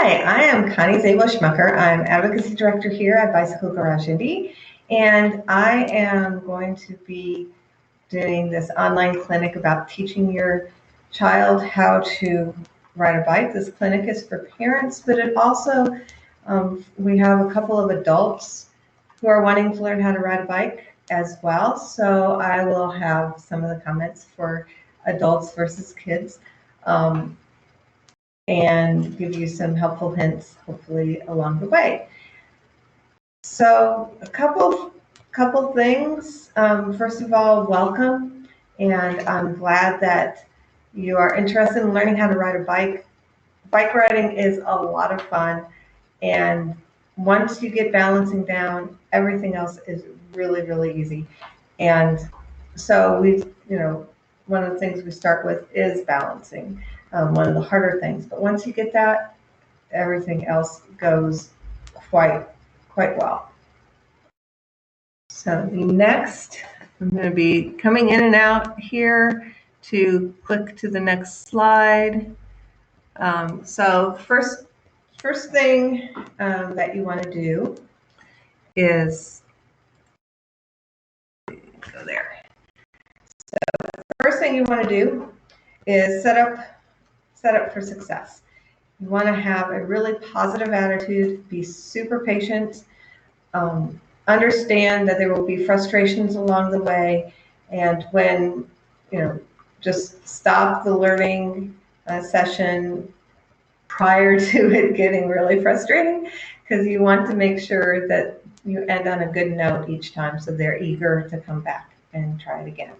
Hi, I am Connie Szabo. I'm Advocacy Director here at Bicycle Garage Indy, and I am going to be doing this online clinic about teaching your child how to ride a bike. This clinic is for parents, but it also, we have a couple of adults who are wanting to learn how to ride a bike as well. So I will have some of the comments for adults versus kids. And give you some helpful hints, hopefully, along the way. So a couple things. First of all, welcome, and I'm glad that you are interested in learning how to ride a bike. Bike riding is a lot of fun, and once you get balancing down, everything else is really, really easy. And so one of the things we start with is balancing, one of the harder things. But once you get that, everything else goes quite well. So next, I'm going to be coming in and out here to click to the next slide. So first thing that you want to do is go there. So first thing you want to do is set up for success. You want to have a really positive attitude, be super patient, understand that there will be frustrations along the way, and when, just stop the learning session prior to it getting really frustrating, because you want to make sure that you end on a good note each time so they're eager to come back and try it again.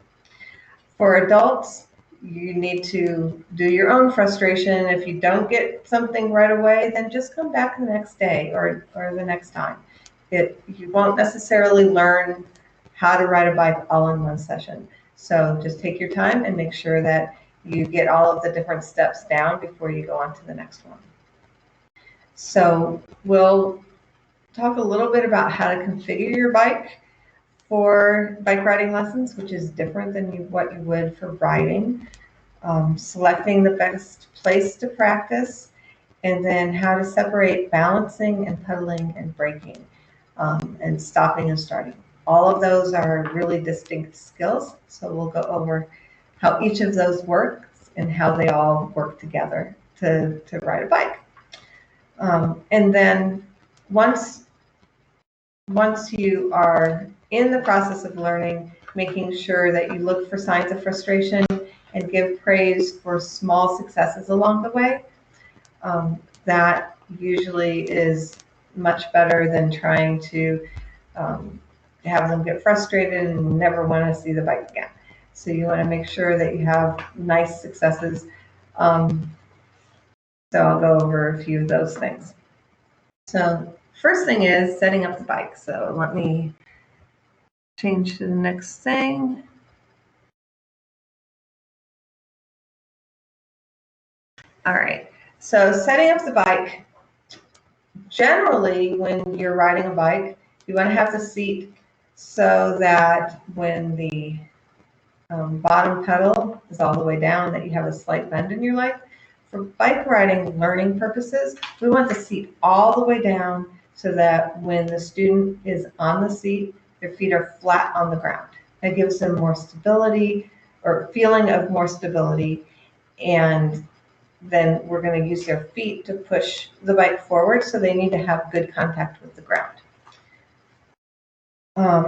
For adults, you need to do your own frustration. If you don't get something right away, then just come back the next day or the next time. You won't necessarily learn how to ride a bike all in one session. So just take your time and make sure that you get all of the different steps down before you go on to the next one. So we'll talk a little bit about how to configure your bike for bike riding lessons, which is different than what you would for riding. Selecting the best place to practice, and then how to separate balancing and pedaling and braking, and stopping and starting. All of those are really distinct skills, so we'll go over how each of those works and how they all work together to ride a bike. And then once you are in the process of learning, making sure that you look for signs of frustration and give praise for small successes along the way. That usually is much better than trying to have them get frustrated and never want to see the bike again. So you want to make sure that you have nice successes. So I'll go over a few of those things. So first thing is setting up the bike. So let me change to the next thing. All right, so setting up the bike. Generally, when you're riding a bike, you want to have the seat so that when the bottom pedal is all the way down, that you have a slight bend in your leg. For bike riding learning purposes, we want the seat all the way down so that when the student is on the seat, their feet are flat on the ground. It gives them more stability, or feeling of more stability, and then we're going to use their feet to push the bike forward, so they need to have good contact with the ground.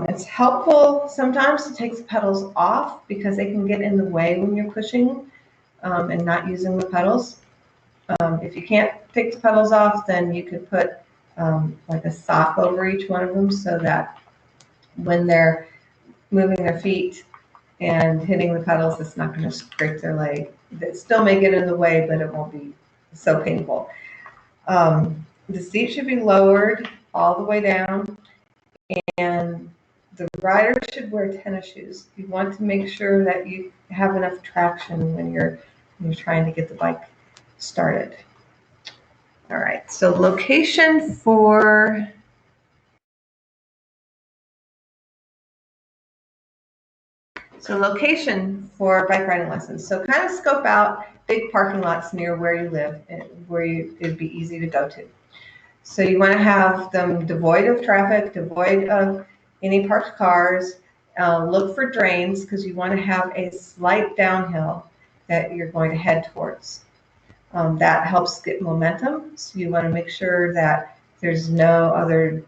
It's helpful sometimes to take the pedals off because they can get in the way when you're pushing and not using the pedals. If you can't take the pedals off, then you could put like a sock over each one of them so that when they're moving their feet and hitting the pedals, it's not going to scrape their leg. It still may get in the way, but it won't be so painful. The seat should be lowered all the way down, and the rider should wear tennis shoes. You want to make sure that you have enough traction when you're trying to get the bike started. All right, so location for bike riding lessons. So kind of scope out big parking lots near where you live. where it'd be easy to go to. So you want to have them devoid of traffic, devoid of any parked cars. Look for drains because you want to have a slight downhill that you're going to head towards. That helps get momentum. So you want to make sure that there's no other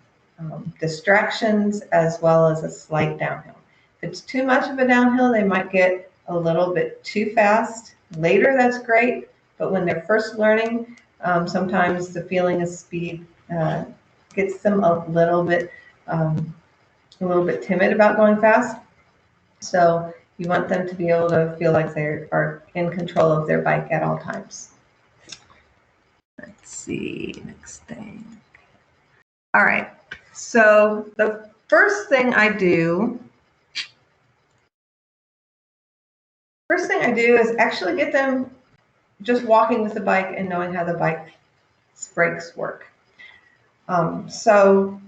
distractions, as well as a slight downhill. If it's too much of a downhill, they might get a little bit too fast. Later, that's great, but when they're first learning, sometimes the feeling of speed gets them a little bit timid about going fast. So you want them to be able to feel like they are in control of their bike at all times. Let's see, next thing. All right, so the first thing I do is actually get them just walking with the bike and knowing how the bike's brakes work. So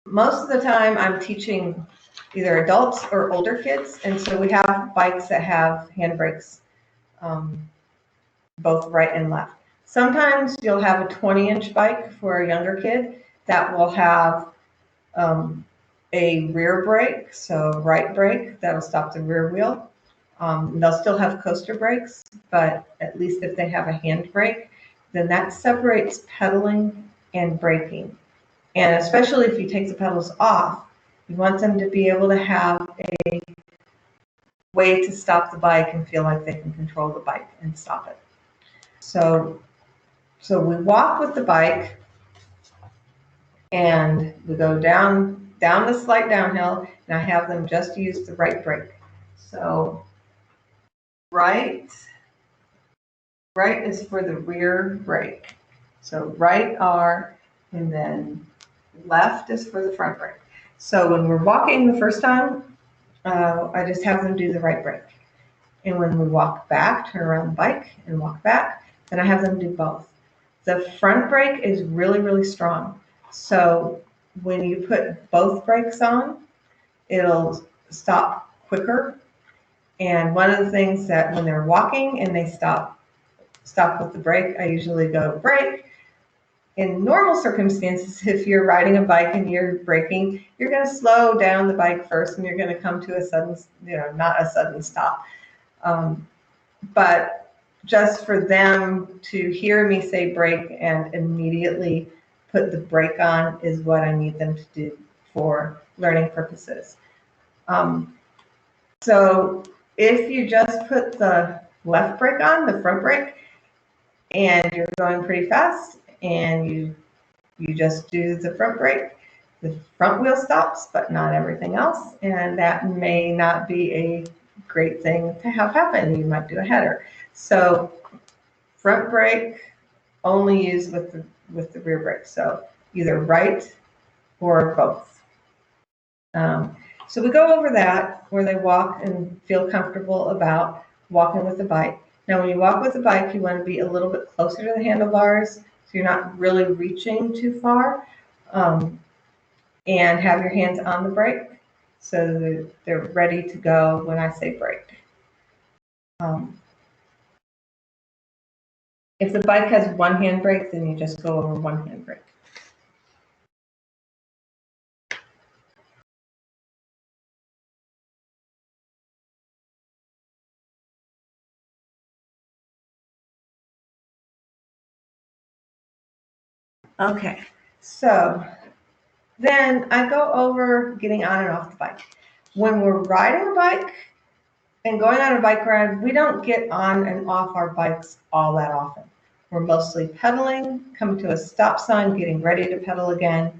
most of the time I'm teaching either adults or older kids, and so we have bikes that have handbrakes, both right and left. Sometimes you'll have a 20-inch bike for a younger kid that will have a rear brake, so right brake, that'll stop the rear wheel. They'll still have coaster brakes, but at least if they have a hand brake, then that separates pedaling and braking. And especially if you take the pedals off, you want them to be able to have a way to stop the bike and feel like they can control the bike and stop it. So we walk with the bike and we go down the slight downhill, and I have them just use the right brake. So right is for the rear brake. So right R, and then left is for the front brake. So when we're walking the first time, I just have them do the right brake. And when we walk back, turn around the bike and walk back, then I have them do both. The front brake is really, really strong. So when you put both brakes on, it'll stop quicker. And one of the things that when they're walking and they stop with the brake, I usually go brake. In normal circumstances, if you're riding a bike and you're braking, you're going to slow down the bike first, and you're going to come to a sudden, not a sudden stop. But just for them to hear me say brake and immediately put the brake on is what I need them to do for learning purposes. So if you just put the left brake on, the front brake, and you're going pretty fast, and you just do the front brake, the front wheel stops, but not everything else, and that may not be a great thing to have happen. You might do a header. So front brake only used with the rear brake. So either right or both. So we go over that where they walk and feel comfortable about walking with the bike. Now, when you walk with the bike, you want to be a little bit closer to the handlebars, so you're not really reaching too far, and have your hands on the brake so that they're ready to go when I say brake. If the bike has one hand brake, then you just go over one hand brake. Okay, so then I go over getting on and off the bike. When we're riding a bike and going on a bike ride, we don't get on and off our bikes all that often. We're mostly pedaling, coming to a stop sign, getting ready to pedal again.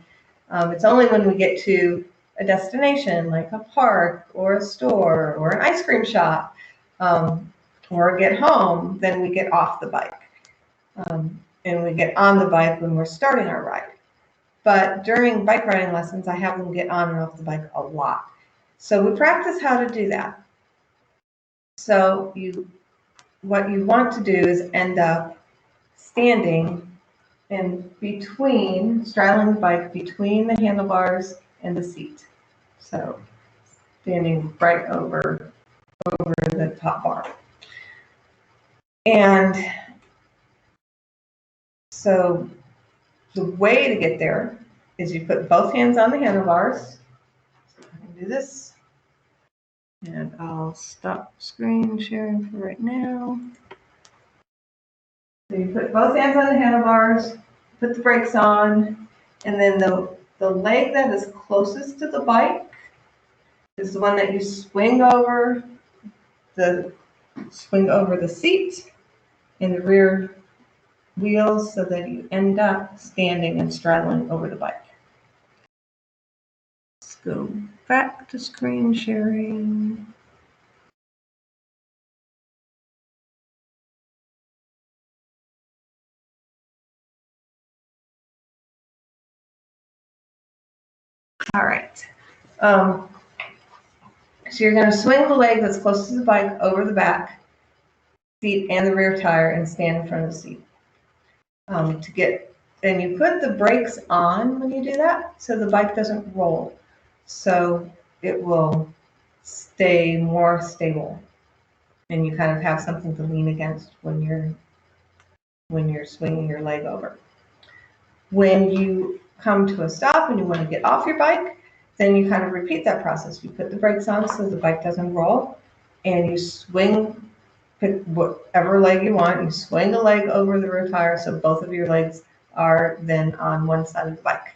It's only when we get to a destination like a park or a store or an ice cream shop, or get home, then we get off the bike. And we get on the bike when we're starting our ride. But during bike riding lessons, I have them get on and off the bike a lot. So we practice how to do that. So what you want to do is end up standing in between, straddling the bike between the handlebars and the seat. So standing right over the top bar. And So the way to get there is you put both hands on the handlebars. So I can do this. And I'll stop screen sharing for right now. So you put both hands on the handlebars, put the brakes on, and then the leg that is closest to the bike is the one that you swing over the seat in the rear wheels so that you end up standing and straddling over the bike. Let's go back to screen sharing. All right. So you're going to swing the leg that's closest to the bike over the back seat and the rear tire and stand in front of the seat. Then you put the brakes on when you do that so the bike doesn't roll. So it will stay more stable and you kind of have something to lean against when you're swinging your leg over. When you come to a stop and you want to get off your bike, then you kind of repeat that process. You put the brakes on so the bike doesn't roll, and you swing, pick whatever leg you want, you swing the leg over the rear tire so both of your legs are then on one side of the bike.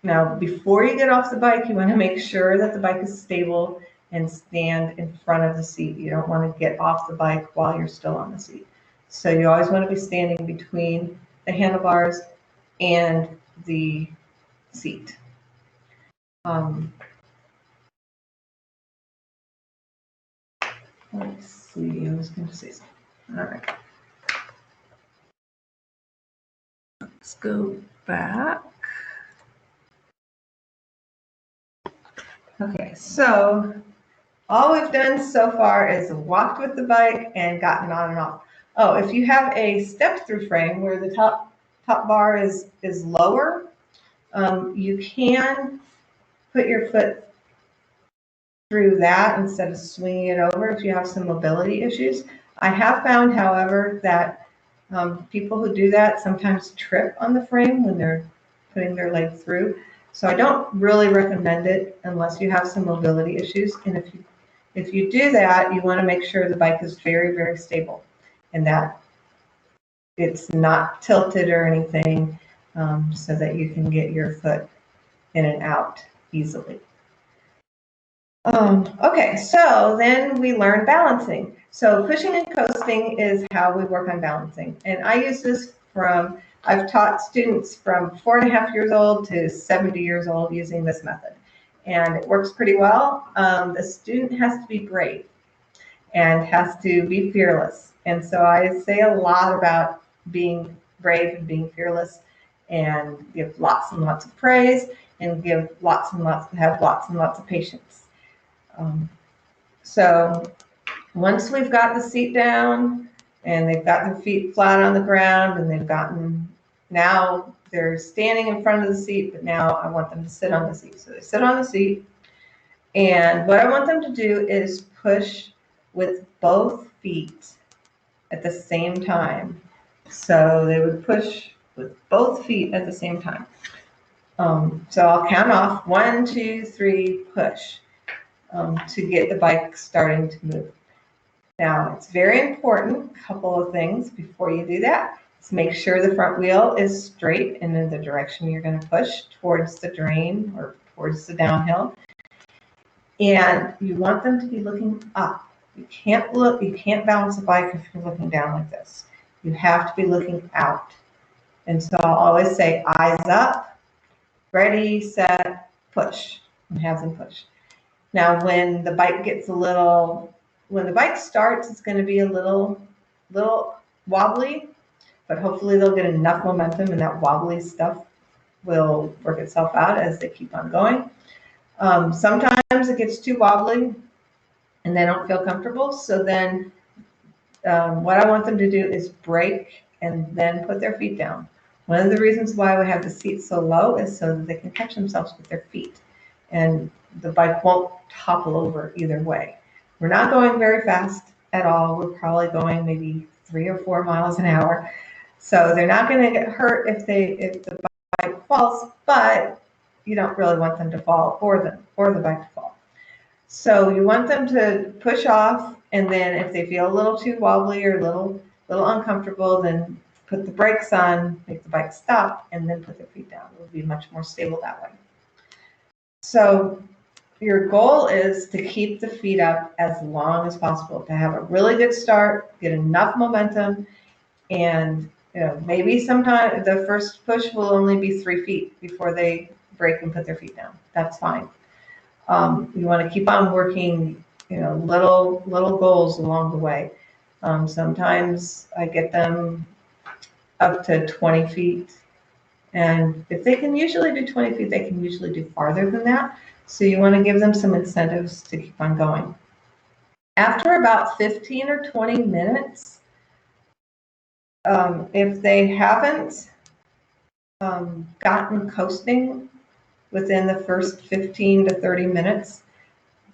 Now, before you get off the bike, you want to make sure that the bike is stable and stand in front of the seat. You don't want to get off the bike while you're still on the seat. So you always want to be standing between the handlebars and the seat. Let's see, I was going to say something. All right. Let's go back. Okay, so all we've done so far is walked with the bike and gotten on and off. Oh, if you have a step-through frame where the top bar is lower, you can put your foot through that instead of swinging it over if you have some mobility issues. I have found, however, that people who do that sometimes trip on the frame when they're putting their leg through. So I don't really recommend it unless you have some mobility issues. And if you do that, you want to make sure the bike is very, very stable and that it's not tilted or anything, so that you can get your foot in and out easily. Okay, so then we learn balancing. So pushing and coasting is how we work on balancing. And I use this I've taught students from 4.5 years old to 70 years old using this method. And it works pretty well. The student has to be brave and has to be fearless. And so I say a lot about being brave and being fearless and give lots and lots of praise and have lots and lots of patience. So once we've got the seat down and they've got their feet flat on the ground and now they're standing in front of the seat, but now I want them to sit on the seat. So they sit on the seat, and what I want them to do is push with both feet at the same time. So they would push with both feet at the same time. So I'll count off 1, 2, 3, push. To get the bike starting to move. Now, it's very important, a couple of things before you do that. Is make sure the front wheel is straight and in the direction you're going to push towards the drain or towards the downhill. And you want them to be looking up. You can't balance a bike if you're looking down like this. You have to be looking out. And so I'll always say, eyes up, ready, set, push, and have them push. Now, when the bike starts, it's going to be a little wobbly, but hopefully they'll get enough momentum and that wobbly stuff will work itself out as they keep on going. Sometimes it gets too wobbly and they don't feel comfortable. So then what I want them to do is brake and then put their feet down. One of the reasons why we have the seat so low is so that they can catch themselves with their feet. And the bike won't topple over either way. We're not going very fast at all. We're probably going maybe 3 or 4 miles an hour. So they're not going to get hurt if the bike falls, but you don't really want them to fall or the bike to fall. So you want them to push off, and then if they feel a little too wobbly or a little uncomfortable, then put the brakes on, make the bike stop, and then put their feet down. It will be much more stable that way. So your goal is to keep the feet up as long as possible, to have a really good start, get enough momentum, and maybe sometimes the first push will only be 3 feet before they break and put their feet down. That's fine. You want to keep on working, little goals along the way. Sometimes I get them up to 20 feet. And if they can usually do 20 feet, they can usually do farther than that. So you want to give them some incentives to keep on going. After about 15 or 20 minutes, if they haven't gotten coasting within the first 15 to 30 minutes,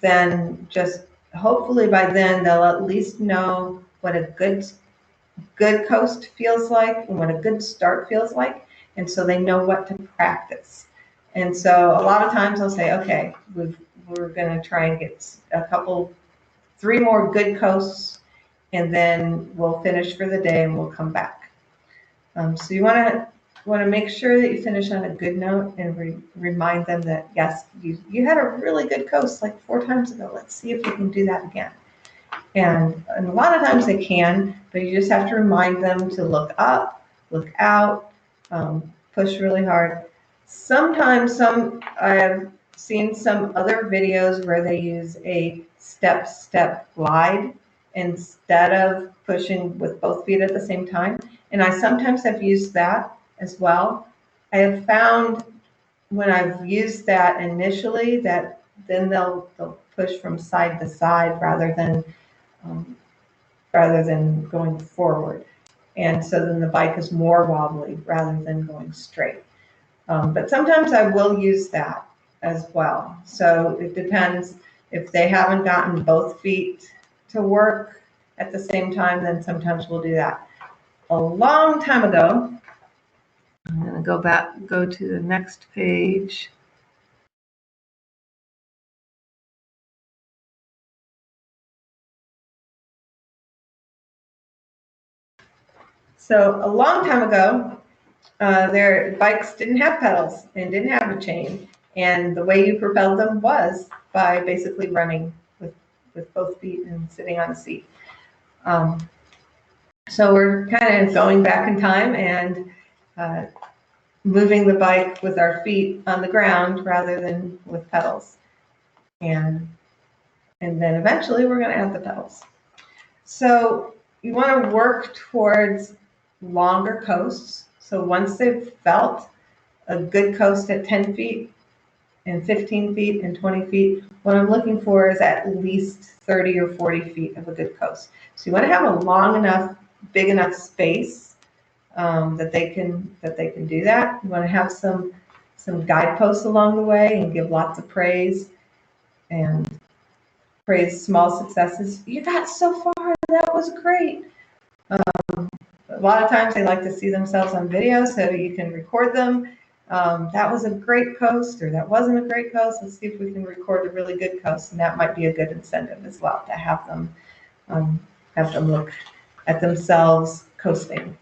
then just hopefully by then they'll at least know what a good coast feels like and what a good start feels like. And so they know what to practice. And so a lot of times I'll say, okay, we're going to try and get 3 more good coasts, and then we'll finish for the day and we'll come back. So you want to make sure that you finish on a good note and remind them that, yes, you had a really good coast like 4 times ago. Let's see if you can do that again. And a lot of times they can, but you just have to remind them to look up, look out, push really hard. Sometimes I have seen some other videos where they use a step glide instead of pushing with both feet at the same time. And I sometimes have used that as well. I have found when I've used that initially that then they'll push from side to side rather than going forward. And so then the bike is more wobbly rather than going straight. But sometimes I will use that as well. So it depends. If they haven't gotten both feet to work at the same time, then sometimes we'll do that. A long time ago, I'm going to go to the next page. So a long time ago, their bikes didn't have pedals and didn't have a chain. And the way you propelled them was by basically running with both feet and sitting on a seat. So we're kind of going back in time and moving the bike with our feet on the ground rather than with pedals. And then eventually we're going to add the pedals. So you want to work towards longer coasts. So once they've felt a good coast at 10 feet and 15 feet and 20 feet, what I'm looking for is at least 30 or 40 feet of a good coast. So you want to have a long enough, big enough space that they can do that. You want to have some guideposts along the way and give lots of praise and praise small successes. You got so far. That was great. A lot of times they like to see themselves on video so you can record them. That was a great coast, or that wasn't a great coast. Let's see if we can record a really good coast, and that might be a good incentive as well to have them look at themselves coasting.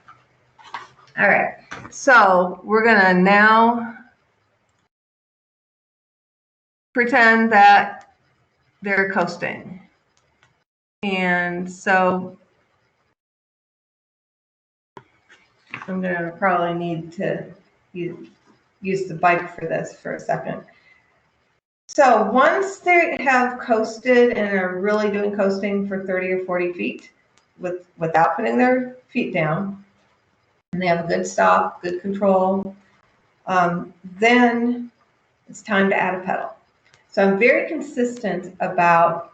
All right, so we're gonna now pretend that they're coasting, and so I'm gonna probably need to use the bike for this for a second. So once they have coasted and are really doing coasting for 30 or 40 feet without putting their feet down, and they have a good stop, good control, then it's time to add a pedal. So I'm very consistent about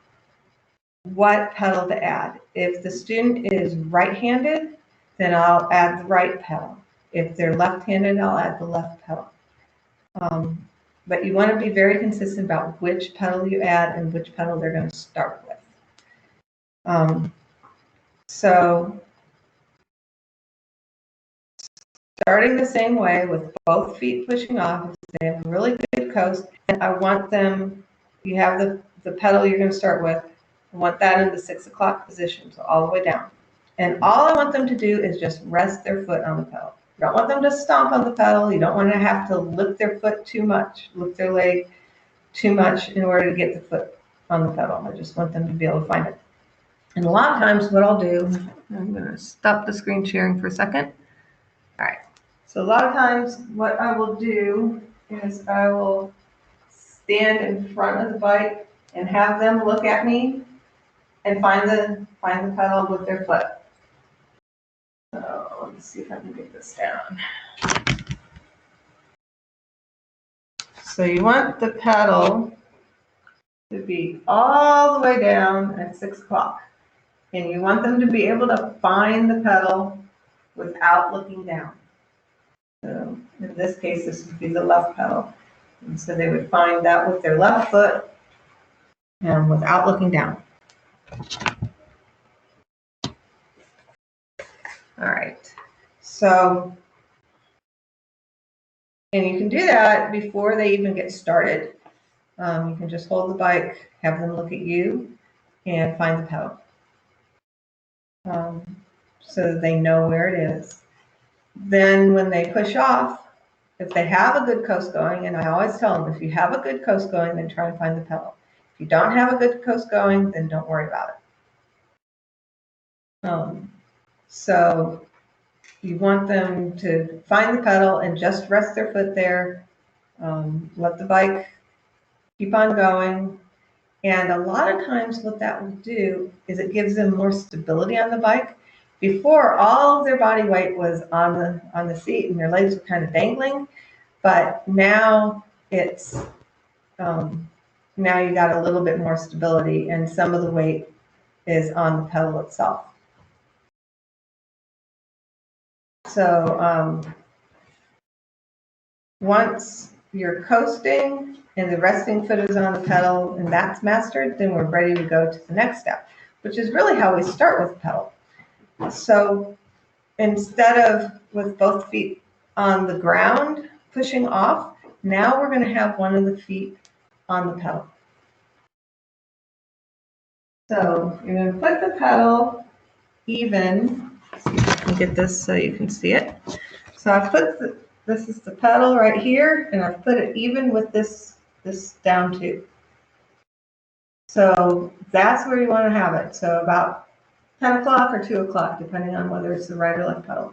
what pedal to add. If the student is right-handed, then I'll add the right pedal. If they're left-handed, I'll add the left pedal. But you want to be very consistent about which pedal you add and which pedal they're going to start with. So starting the same way with both feet pushing off. They have a really good coast, and I want them, you have the pedal you're going to start with, I want that in the 6 o'clock position, so all the way down. And all I want them to do is just rest their foot on the pedal. You don't want them to stomp on the pedal. You don't want to have to lift their foot too much, lift their leg too much in order to get the foot on the pedal. I just want them to be able to find it. And a lot of times what I'll do, I'm going to stop the screen sharing for a second. All right. So a lot of times what I will do is I will stand in front of the bike and have them look at me and find the pedal with their foot. So let's see if I can get this down. So you want the pedal to be all the way down at 6 o'clock. And you want them to be able to find the pedal without looking down. So in this case, this would be the left pedal. And so they would find that with their left foot and without looking down. All right. So, and you can do that before they even get started. You can just hold the bike, have them look at you, and find the pedal. So that they know where it is. Then when they push off, if they have a good coast going, and I always tell them, if you have a good coast going, then try and find the pedal. If you don't have a good coast going, then don't worry about it. So you want them to find the pedal and just rest their foot there. Let the bike keep on going. And a lot of times what that will do is it gives them more stability on the bike. Before, all of their body weight was on the seat and their legs were kind of dangling, but now it's now you got a little bit more stability and some of the weight is on the pedal itself. So once you're coasting and the resting foot is on the pedal and that's mastered, then we're ready to go to the next step, which is really how we start with the pedal. So instead of with both feet on the ground pushing off, now we're going to have one of the feet on the pedal. So you're going to put the pedal even. See if I can get this so you can see it. So I put this is the pedal right here, and I've put it even with this down tube. So that's where you want to have it. So about 10 o'clock or 2 o'clock, depending on whether it's the right or left pedal.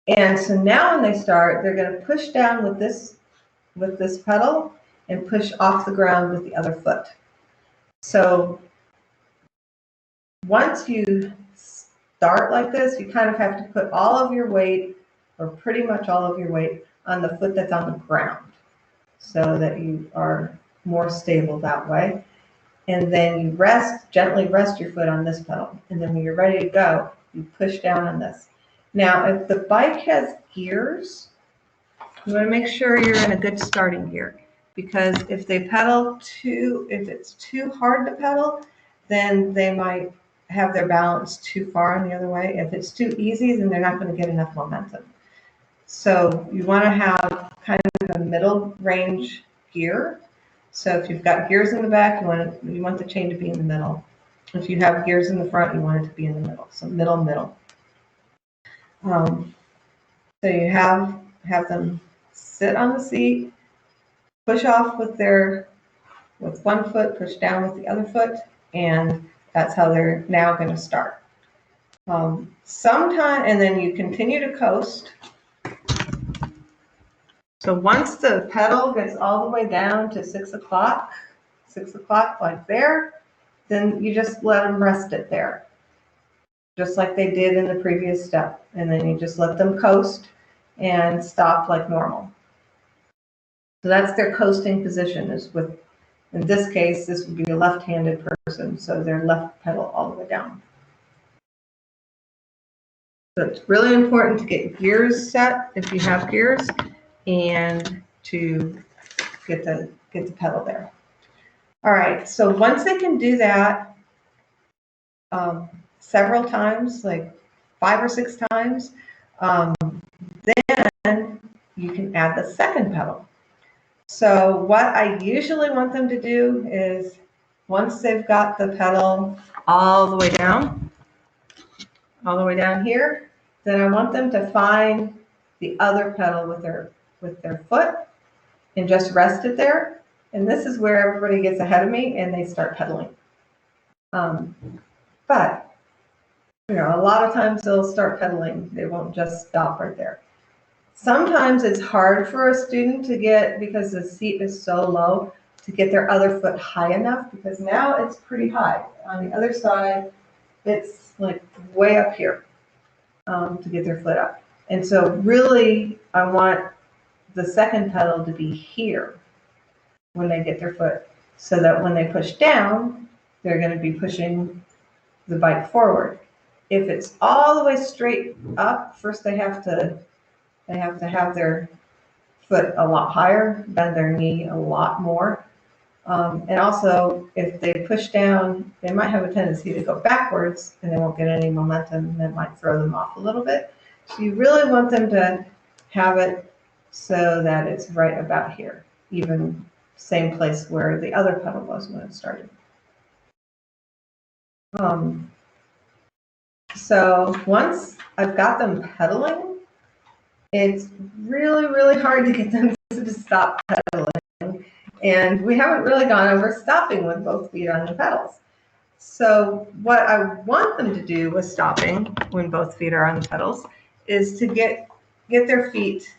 And so now when they start, they're going to push down with this pedal and push off the ground with the other foot. So once you start like this, you kind of have to put all of your weight, or pretty much all of your weight, on the foot that's on the ground so that you are more stable that way. And then you gently rest your foot on this pedal. And then when you're ready to go, you push down on this. Now, if the bike has gears, you want to make sure you're in a good starting gear, because if it's too hard to pedal, then they might have their balance too far in the other way. If it's too easy, then they're not going to get enough momentum. So you want to have kind of a middle range gear. So if you've got gears in the back, you want the chain to be in the middle. If you have gears in the front, you want it to be in the middle. So middle. So you have them sit on the seat, push off with one foot, push down with the other foot, and that's how they're now going to start. And then you continue to coast. So once the pedal gets all the way down to 6 o'clock like there, then you just let them rest it there, just like they did in the previous step. And then you just let them coast and stop like normal. So that's their coasting position, in this case, this would be a left-handed person, so their left pedal all the way down. So it's really important to get gears set if you have gears, and to get the pedal there. All right, so once they can do that several times, like 5 or 6 times, Then you can add the second pedal. So what I usually want them to do is, once they've got the pedal all the way down here, then I want them to find the other pedal with their foot and just rest it there. And this is where everybody gets ahead of me and they start pedaling. But a lot of times they'll start pedaling. They won't just stop right there. Sometimes it's hard for a student to get, because the seat is so low, to get their other foot high enough, because now it's pretty high. On the other side, it's like way up here to get their foot up. And so really, I want the second pedal to be here when they get their foot, so that when they push down, they're going to be pushing the bike forward. If it's all the way straight up, first they have to have their foot a lot higher, bend their knee a lot more. And also, if they push down, they might have a tendency to go backwards and they won't get any momentum, and that might throw them off a little bit. So you really want them to have it so that it's right about here, even same place where the other pedal was when it started. So once I've got them pedaling, it's really, really hard to get them to stop pedaling. And we haven't really gone over stopping with both feet on the pedals. So what I want them to do with stopping when both feet are on the pedals is to get their feet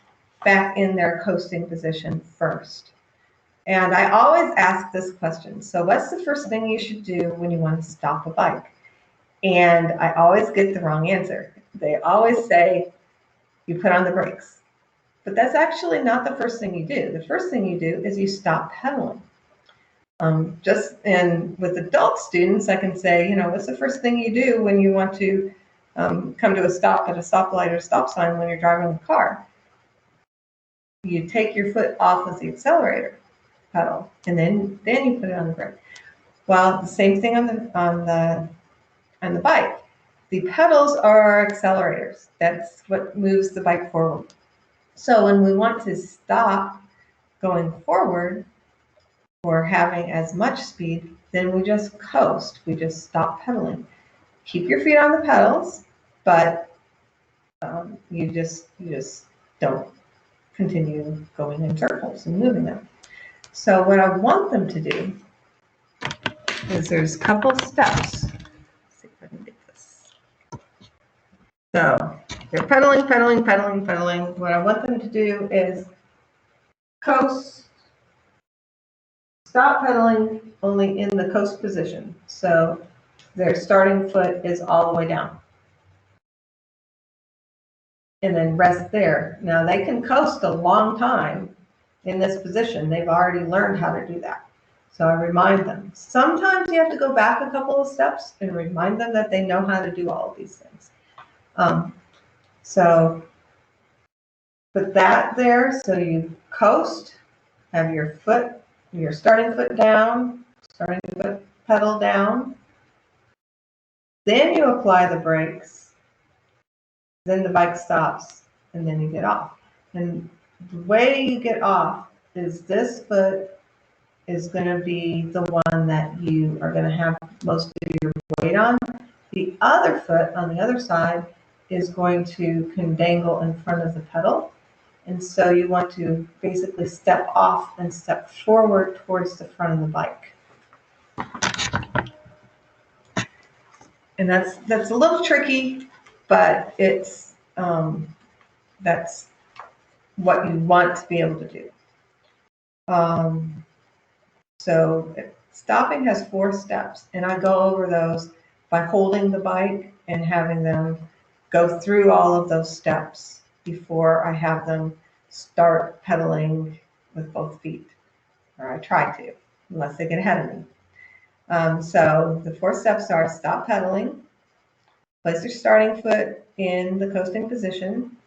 back in their coasting position first. And I always ask this question: so what's the first thing you should do when you want to stop a bike? And I always get the wrong answer. They always say, you put on the brakes. But that's actually not the first thing you do. The first thing you do is you stop pedaling. With adult students, I can say, what's the first thing you do when you want to come to a stop at a stoplight or stop sign when you're driving a car? You take your foot off of the accelerator pedal, and then you put it on the brake. Well, the same thing on the bike. The pedals are accelerators. That's what moves the bike forward. So when we want to stop going forward or having as much speed, then we just coast. We just stop pedaling. Keep your feet on the pedals, but you just don't continue going in circles and moving them. So what I want them to do is there's a couple steps. Let's see if I can get this. So they're pedaling. What I want them to do is coast, stop pedaling only in the coast position. So their starting foot is all the way down. And then rest there. Now they can coast a long time in this position. They've already learned how to do that. So I remind them. Sometimes you have to go back a couple of steps and remind them that they know how to do all of these things. So put that there. So you coast, have your starting foot down, starting foot pedal down. Then you apply the brakes. Then the bike stops, and then you get off. And the way you get off is this foot is going to be the one that you are going to have most of your weight on. The other foot on the other side is going to dangle in front of the pedal. And so you want to basically step off and step forward towards the front of the bike. And that's a little tricky, but it's that's what you want to be able to do. So stopping has 4 steps, and I go over those by holding the bike and having them go through all of those steps before I have them start pedaling with both feet, or I try to, unless they get ahead of me. So the 4 steps are: stop pedaling, place your starting foot in the coasting position.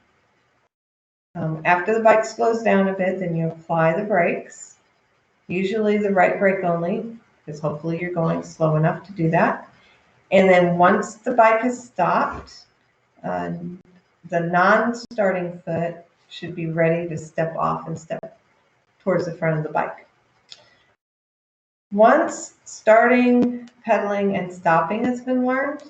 After the bike slows down a bit, then you apply the brakes, usually the right brake only, because hopefully you're going slow enough to do that. And then once the bike has stopped, the non-starting foot should be ready to step off and step towards the front of the bike. Once starting, pedaling, and stopping has been learned,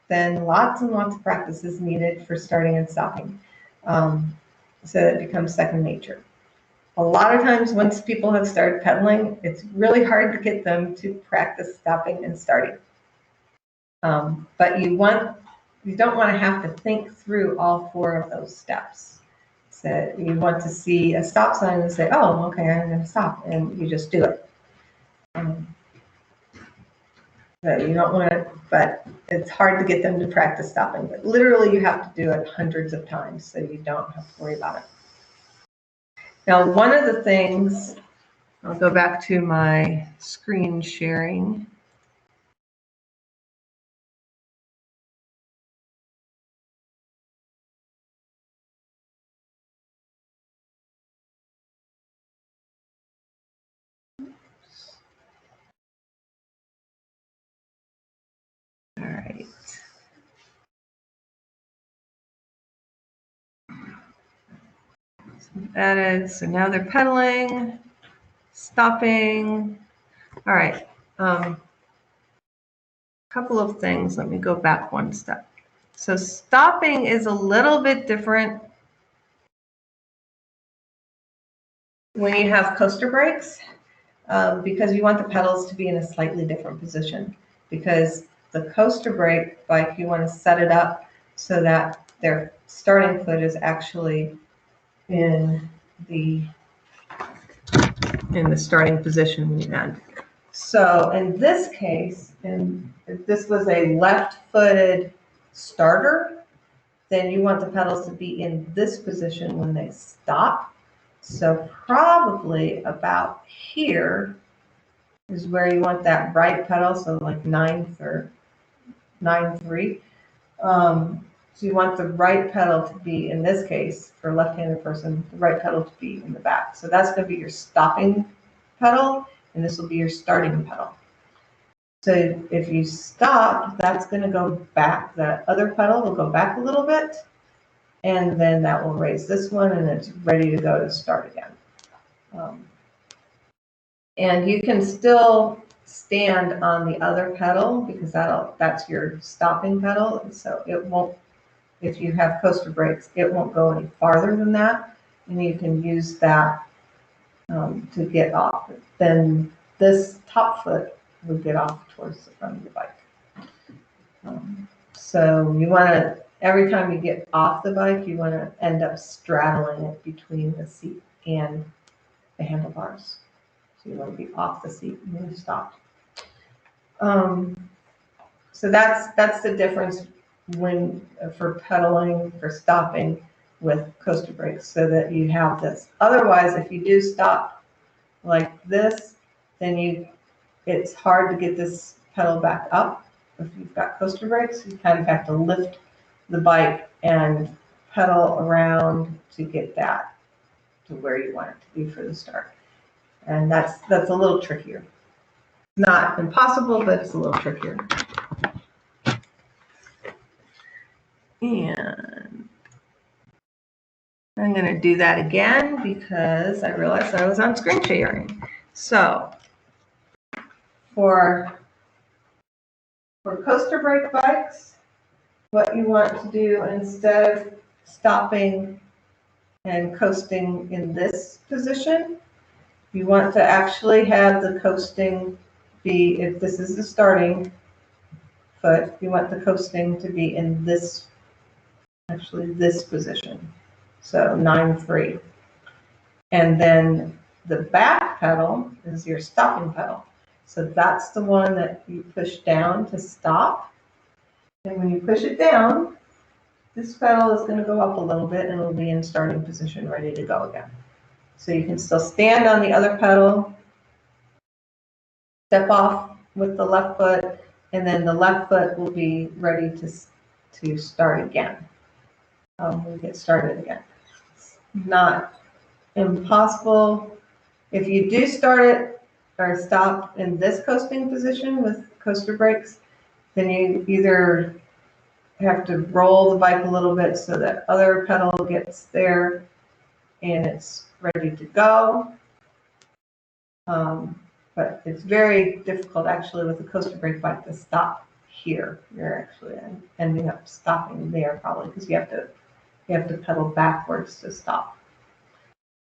then lots and lots of practice is needed for starting and stopping, so that it becomes second nature. A lot of times once people have started pedaling, it's really hard to get them to practice stopping and starting. But you don't want to have to think through all 4 of those steps. So you want to see a stop sign and say, oh, okay, I'm going to stop, and you just do it. So you don't want to, but it's hard to get them to practice stopping. But literally you have to do it hundreds of times, so you don't have to worry about it. Now, one of the things, I'll go back to my screen sharing. All right. So now they're pedaling, stopping. All right. Couple of things. Let me go back one step. So stopping is a little bit different when you have coaster brakes, because you want the pedals to be in a slightly different position. Because the coaster brake bike, you want to set it up so that their starting foot is actually in the starting position when you end. So in this case, if this was a left-footed starter, then you want the pedals to be in this position when they stop. So probably about here is where you want that right pedal, so like 9-3. So you want the right pedal to be, in this case, for a left-handed person, the right pedal to be in the back. So that's going to be your stopping pedal, and this will be your starting pedal. So if you stop, that's going to go back. The other pedal will go back a little bit, and then that will raise this one, and it's ready to go to start again. And you can still stand on the other pedal because that's your stopping pedal. So it won't, if you have coaster brakes, it won't go any farther than that, and you can use that to get off. Then this top foot will get off towards the front of the bike. So you want to, every time you get off the bike, you want to end up straddling it between the seat and the handlebars. So you want to be off the seat when you stop. So that's the difference when for pedaling, for stopping with coaster brakes, so that you have this. Otherwise, if you do stop like this, then it's hard to get this pedal back up. If you've got coaster brakes, you kind of have to lift the bike and pedal around to get that to where you want it to be for the start. And that's a little trickier. Not impossible, but it's a little trickier. And I'm going to do that again because I realized I was on screen sharing. So for coaster brake bikes, what you want to do instead of stopping and coasting in this position, you want to actually have the coasting be, if this is the starting foot, you want the coasting to be in this, actually this position. So 9-3. And then the back pedal is your stopping pedal. So that's the one that you push down to stop. And when you push it down, this pedal is going to go up a little bit and it'll be in starting position, ready to go again. So you can still stand on the other pedal, step off with the left foot, and then the left foot will be ready to start again. We'll get started again. It's not impossible. If you do start it or stop in this coasting position with coaster brakes, then you either have to roll the bike a little bit so that other pedal gets there and it's ready to go. But it's very difficult actually with the coaster brake bike to stop here. You're actually ending up stopping there probably because you have to pedal backwards to stop.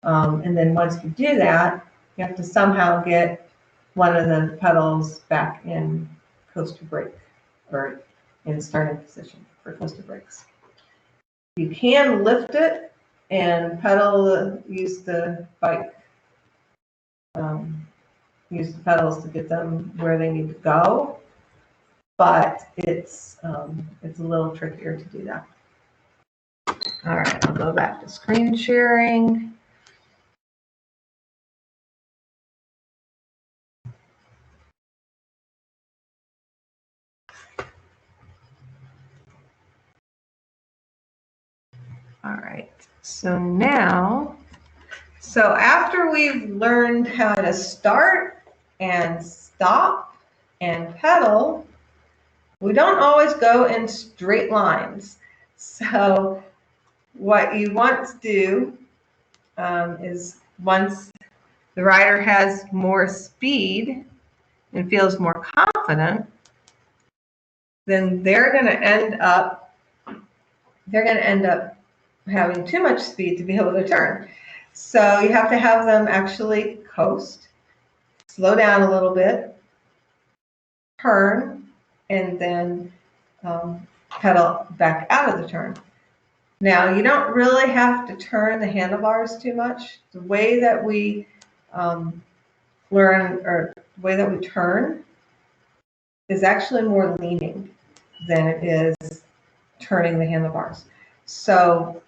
And then once you do that, you have to somehow get one of the pedals back in coaster brake or in starting position for coaster brakes. You can lift it and pedal, use the bike, use the pedals to get them where they need to go, but it's a little trickier to do that. All right, I'll go back to screen sharing. All right, so now, after we've learned how to start and stop and pedal, we don't always go in straight lines. So what you want to do is once the rider has more speed and feels more confident, then they're going to end up having too much speed to be able to turn. So you have to have them actually coast, slow down a little bit, turn, and then pedal back out of the turn. Now, you don't really have to turn the handlebars too much. The way that we learn, or the way that we turn, is actually more leaning than it is turning the handlebars. So,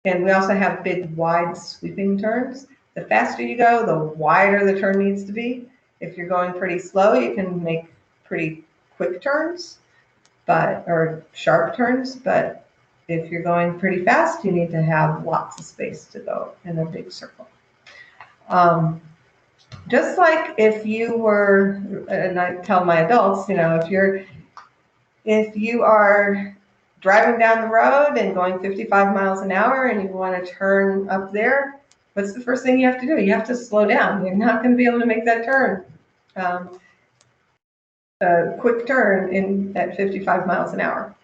and we also have big, wide, sweeping turns. The faster you go, the wider the turn needs to be. If you're going pretty slow, you can make pretty quick turns, or sharp turns, but if you're going pretty fast, you need to have lots of space to go in a big circle. Just like if you were, and I tell my adults, if you are driving down the road and going 55 miles an hour and you want to turn up there, what's the first thing you have to do? You have to slow down. You're not going to be able to make that turn, a quick turn at 55 miles an hour.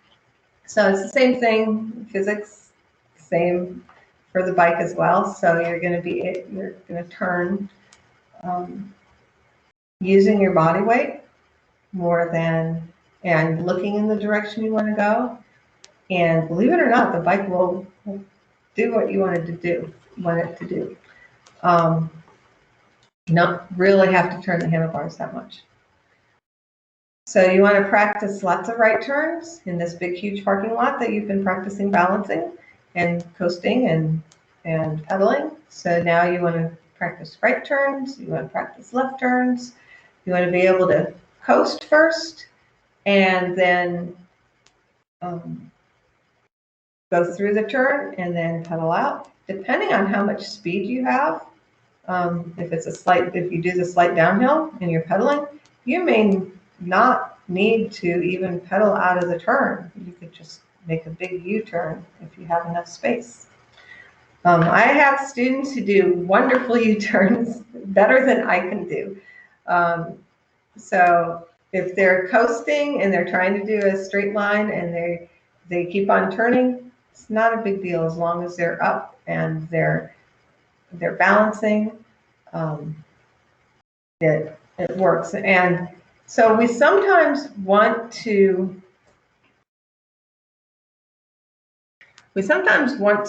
So it's the same thing, physics, same for the bike as well. So you're going to turn using your body weight more than, and looking in the direction you want to go. And believe it or not, the bike will do what you want it to do. You don't really have to turn the handlebars that much. So you want to practice lots of right turns in this big, huge parking lot that you've been practicing balancing and coasting and pedaling. So now you want to practice right turns. You want to practice left turns. You want to be able to coast first and then go through the turn and then pedal out. Depending on how much speed you have, if you do the slight downhill and you're pedaling, you may not need to even pedal out of the turn. You could just make a big U-turn if you have enough space. I have students who do wonderful U-turns, better than I can do. So if they're coasting and they're trying to do a straight line and they keep on turning, it's not a big deal as long as they're up and they're balancing. It works. And so we sometimes want to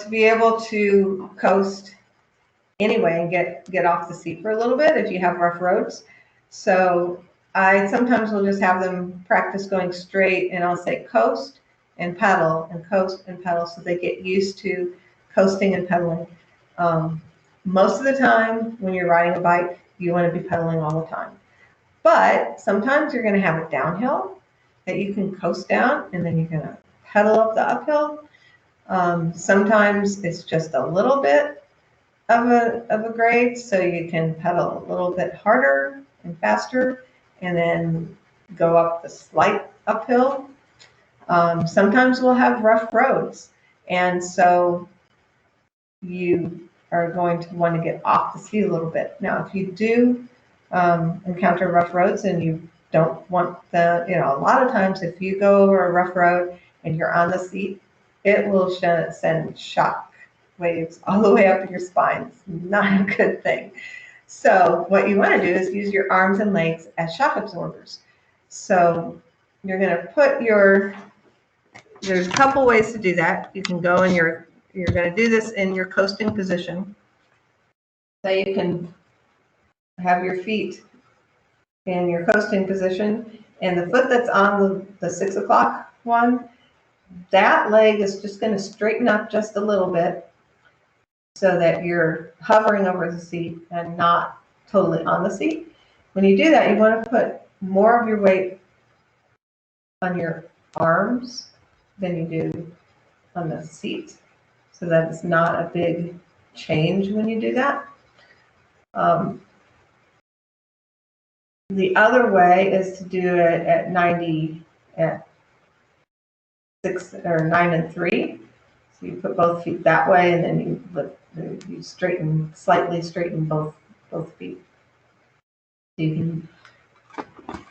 be able to coast anyway and get off the seat for a little bit if you have rough roads. So I sometimes will just have them practice going straight, and I'll say coast and pedal and coast and pedal so they get used to coasting and pedaling. Most of the time when you're riding a bike, you want to be pedaling all the time. But sometimes you're going to have a downhill that you can coast down, and then you're going to pedal up the uphill. Sometimes it's just a little bit of a grade, so you can pedal a little bit harder and faster, and then go up the slight uphill. Sometimes we'll have rough roads, and so you are going to want to get off the seat a little bit. Now, if you do encounter rough roads and you don't want the, a lot of times if you go over a rough road and you're on the seat, it will send shock waves all the way up your spine. It's not a good thing. So what you want to do is use your arms and legs as shock absorbers. So you're going to put there's a couple ways to do that. You can go in you're going to do this in your coasting position. So you can have your feet in your coasting position, and the foot that's on the 6 o'clock one, that leg is just going to straighten up just a little bit so that you're hovering over the seat and not totally on the seat. When you do that, you want to put more of your weight on your arms than you do on the seat, so that it's not a big change when you do that. The other way is to do it at 6 or 9 and 3. So you put both feet that way, and then you slightly straighten both feet. So you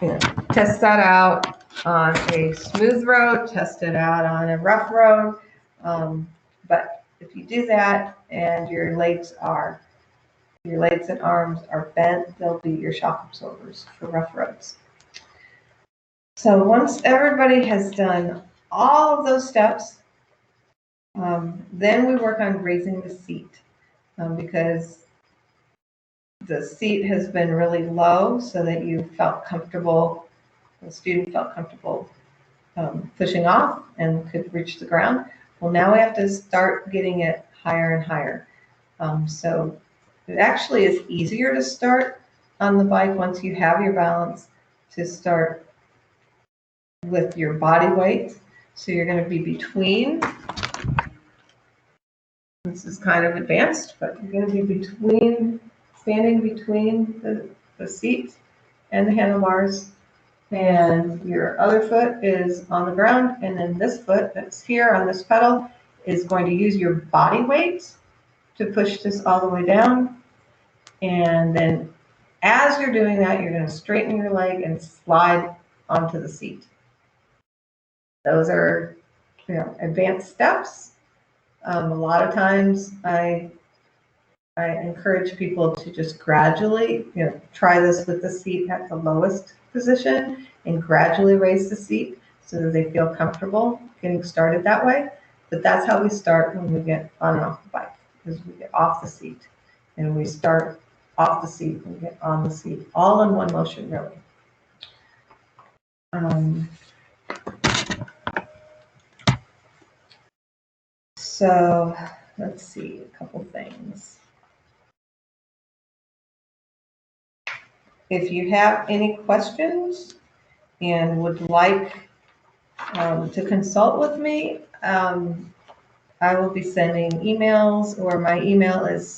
can test that out on a smooth road, test it out on a rough road. But if you do that and your legs and arms are bent, they'll be your shock absorbers for rough roads. So once everybody has done all of those steps, then we work on raising the seat, because the seat has been really low so that the student felt comfortable pushing off and could reach the ground. Well, now we have to start getting it higher and higher. So it actually is easier to start on the bike once you have your balance, to start with your body weight. So you're going to be between, this is kind of advanced, but you're going to be standing between the seat and the handlebars, and your other foot is on the ground, and then this foot that's here on this pedal is going to use your body weight to push this all the way down. And then as you're doing that, you're going to straighten your leg and slide onto the seat. Those are advanced steps. A lot of times I encourage people to just gradually try this with the seat at the lowest position and gradually raise the seat so that they feel comfortable getting started that way. But that's how we start when we get on and off the bike, is we get off the seat and we start off the seat and get on the seat, all in one motion, really. So let's see, a couple things. If you have any questions and would like to consult with me, I will be sending emails, or my email is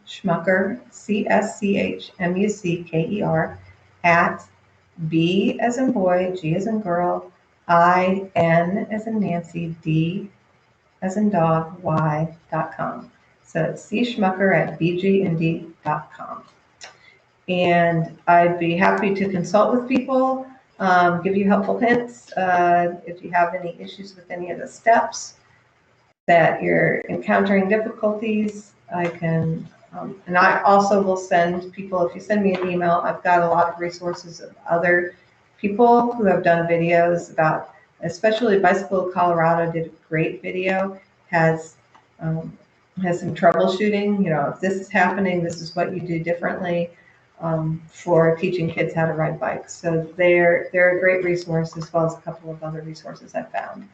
Schmucker, CSCHMUCKER, at B as in boy, G as in girl, IN as in Nancy, D as in dog, Y.com. So it's cschmucker@bgnd.com. And I'd be happy to consult with people, give you helpful hints if you have any issues with any of the steps that you're encountering difficulties. I can, and I also will send people, if you send me an email, I've got a lot of resources of other people who have done videos about, especially Bicycle Colorado did a great video, has some troubleshooting, if this is happening, this is what you do differently, for teaching kids how to ride bikes. So they're a great resource, as well as a couple of other resources I found.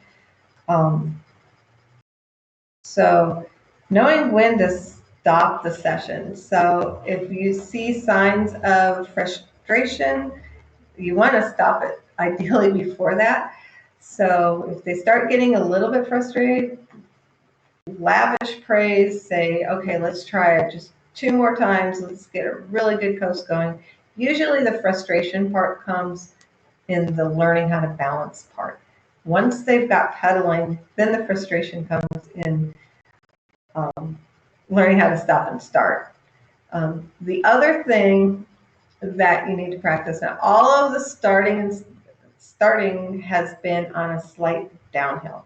So knowing when to stop the session. So if you see signs of frustration, you want to stop it ideally before that. So if they start getting a little bit frustrated, lavish praise, say, okay, let's try it just 2 more times. Let's get a really good coast going. Usually the frustration part comes in the learning how to balance part. Once they've got pedaling, then the frustration comes in learning how to stop and start. The other thing that you need to practice now, all of the starting has been on a slight downhill.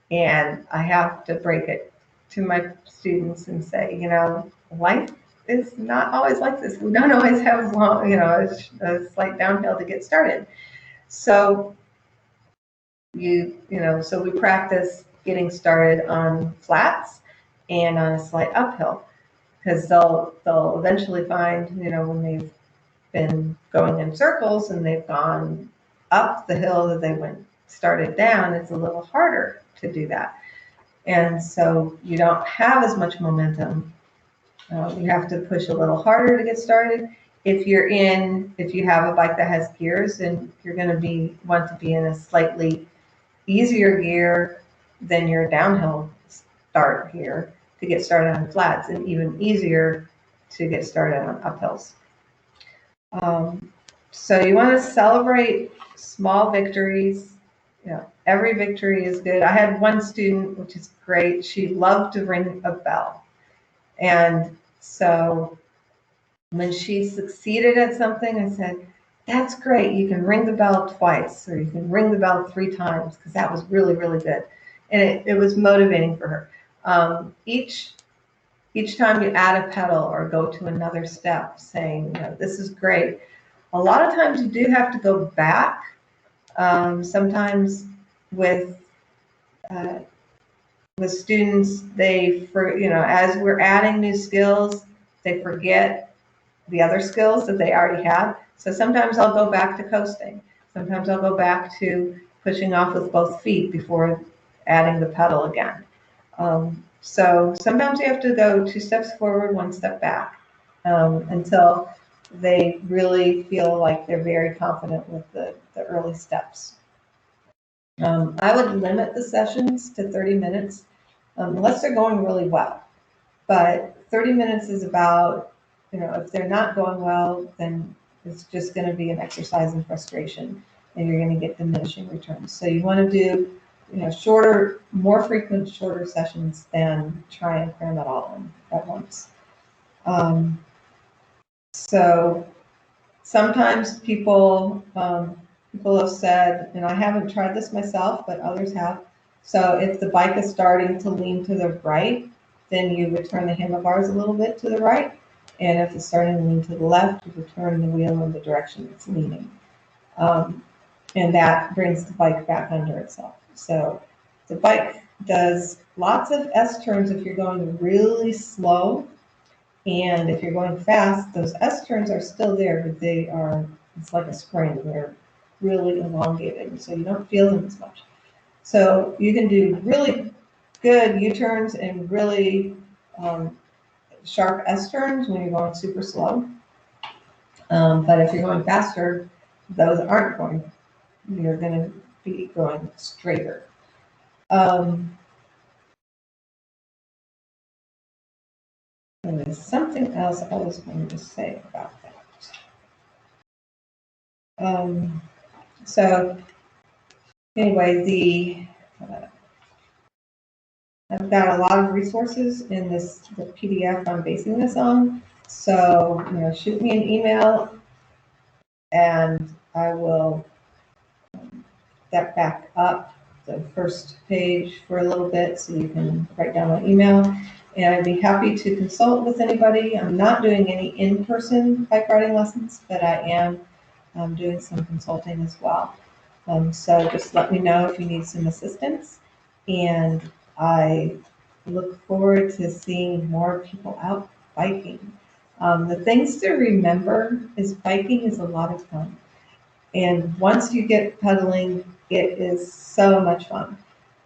And I have to break it to my students and say, life is not always like this. We don't always have long, a slight downhill to get started. So so we practice getting started on flats and on a slight uphill, because they'll eventually find, when they've been going in circles and they've gone up the hill that they started down, it's a little harder to do that. And so you don't have as much momentum. You have to push a little harder to get started. If you have a bike that has gears, then you're going to want to be in a slightly easier gear than your downhill start gear to get started on flats, and even easier to get started on uphills. So you want to celebrate small victories. Every victory is good. I had one student, which is great. She loved to ring a bell. And so when she succeeded at something, I said, that's great. You can ring the bell twice, or you can ring the bell 3 times, because that was really, really good. And it was motivating for her. Each time you add a pedal or go to another step, saying, this is great. A lot of times you do have to go back. Sometimes with students, as we're adding new skills, they forget the other skills that they already have. So sometimes I'll go back to coasting. Sometimes I'll go back to pushing off with both feet before adding the pedal again. So sometimes you have to go 2 steps forward, 1 step back, until they really feel like they're very confident with the early steps. I would limit the sessions to 30 minutes, unless they're going really well. But 30 minutes is about, if they're not going well, then it's just going to be an exercise in frustration, and you're going to get diminishing returns. So you want to do, shorter, more frequent, shorter sessions than try and cram it all in at once. So sometimes people have said, and I haven't tried this myself, but others have. So if the bike is starting to lean to the right, then you would turn the handlebars a little bit to the right. And if it's starting to lean to the left, you would turn the wheel in the direction it's leaning. And that brings the bike back under itself. So the bike does lots of S-turns if you're going really slow. And if you're going fast, those S-turns are still there, but it's like a spring. They're really elongated, so you don't feel them as much. So you can do really good U-turns and really sharp S-turns when you're going super slow. But if you're going faster, those aren't going. You're going to be going straighter. And there's something else I was going to say about that. So anyway, I've got a lot of resources in the PDF I'm basing this on. So, shoot me an email and I will step back up the first page for a little bit so you can write down my email. And I'd be happy to consult with anybody. I'm not doing any in-person bike riding lessons, but I am doing some consulting as well. So just let me know if you need some assistance. And I look forward to seeing more people out biking. The things to remember is biking is a lot of fun. And once you get pedaling, it is so much fun.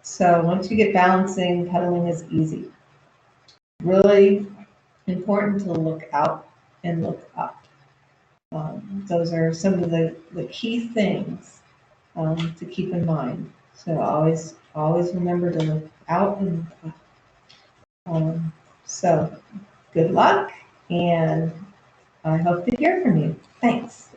So once you get balancing, pedaling is easy. Really important to look out and look up. Those are some of the key things to keep in mind. So always remember to look out and look up. So good luck, and I hope to hear from you. Thanks.